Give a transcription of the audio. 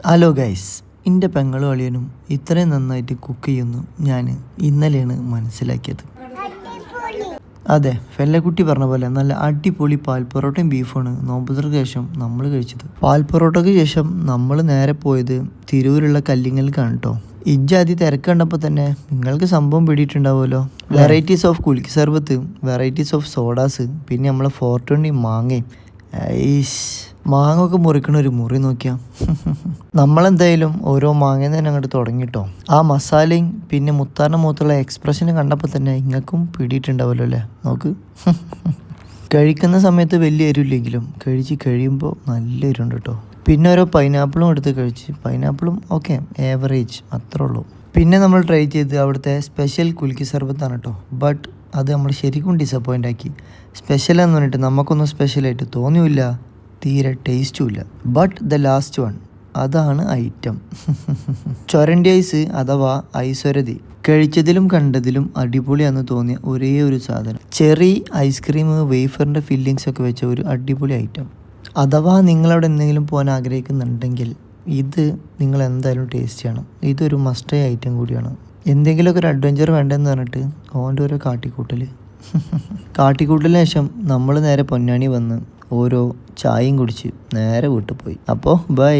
Hello guys, എൻ്റെ പെങ്ങളും അളിയനും ഇത്രയും നന്നായിട്ട് കുക്ക് ചെയ്യുന്നു ഞാൻ ഇന്നലെയാണ് മനസ്സിലാക്കിയത്. അതെ, ഫെല്ലക്കുട്ടി പറഞ്ഞ പോലെ നല്ല അടിപൊളി പാൽ പൊറോട്ടയും ബീഫാണ് നോമ്പുതർക്ക് ശേഷം നമ്മൾ കഴിച്ചത്. പാൽ പൊറോട്ടയ്ക്ക് ശേഷം നമ്മൾ നേരെ പോയത് തിരൂരുള്ള കല്ലിങ്ങൽക്കാണ് കേട്ടോ. ഇജ്ജാതി തിരക്ക് കണ്ടപ്പോൾ തന്നെ നിങ്ങൾക്ക് സംഭവം പിടിയിട്ടുണ്ടാവുമല്ലോ. വെറൈറ്റീസ് ഓഫ് കുലുക്കി സർബത്ത്, വെറൈറ്റീസ് ഓഫ് സോഡാസ്, പിന്നെ നമ്മളെ 420 മാങ്ങയും. മാങ്ങ ഒക്കെ മുറിക്കണ ഒരു മുറി നോക്കിയാ. നമ്മളെന്തായാലും ഓരോ മാങ്ങയിൽ തന്നെ അങ്ങോട്ട് തുടങ്ങിട്ടോ. ആ മസാലയും പിന്നെ മുത്താറിൻ്റെ മുഖത്തുള്ള എക്സ്പ്രഷനും കണ്ടപ്പോൾ തന്നെ ഇങ്ങൾക്കും പിടിയിട്ടുണ്ടാവുമല്ലോ അല്ലേ. നോക്ക്. കഴിക്കുന്ന സമയത്ത് വലിയ എരിവില്ലെങ്കിലും കഴിച്ച് കഴിയുമ്പോൾ നല്ല എരിവുണ്ട് കേട്ടോ. പിന്നെ ഓരോ പൈനാപ്പിളും എടുത്ത് കഴിച്ച്, പൈനാപ്പിളും ഓക്കെ ഏവറേജ് അത്രേ ഉള്ളൂ. പിന്നെ നമ്മൾ ട്രൈ ചെയ്ത് അവിടുത്തെ സ്പെഷ്യൽ കുലുക്കി സർബത്താണ് കേട്ടോ. ബട്ട് അത് നമ്മൾ ശരിക്കും ഡിസപ്പോയിൻ്റ് ആക്കി. സ്പെഷ്യൽ എന്ന് പറഞ്ഞിട്ട് നമുക്കൊന്നും സ്പെഷ്യലായിട്ട് തോന്നിയില്ല, തീരെ ടേസ്റ്റും ഇല്ല. ബട്ട് ദ ലാസ്റ്റ് വൺ, അതാണ് ഐറ്റം. ചൊരണ്ടി ഐസ് അഥവാ ഐശ്വരതി. കഴിച്ചതിലും കണ്ടതിലും അടിപൊളിയാണെന്ന് തോന്നിയ ഒരേ ഒരു സാധനം. ചെറി ഐസ്ക്രീം വേഫറിൻ്റെ ഫില്ലിങ്സ് ഒക്കെ വെച്ച ഒരു അടിപൊളി ഐറ്റം. അഥവാ നിങ്ങളവിടെ എന്തെങ്കിലും പോകാൻ ആഗ്രഹിക്കുന്നുണ്ടെങ്കിൽ ഇത് നിങ്ങൾ എന്തായാലും ടേസ്റ്റ് ചെയ്യണം. ഇതൊരു മസ്റ്റ് ഐറ്റം കൂടിയാണ്. എന്തെങ്കിലുമൊക്കെ ഒരു അഡ്വഞ്ചർ വേണ്ടെന്ന് പറഞ്ഞിട്ട് ഓൻ്റെ ഓരോ കാട്ടിക്കൂട്ടലിന് ശേഷം നമ്മൾ നേരെ പൊന്നാനി വന്ന് ഓരോ ചായയും കുടിച്ച് നേരെ വീട്ടിൽ പോയി. അപ്പോൾ ബൈ.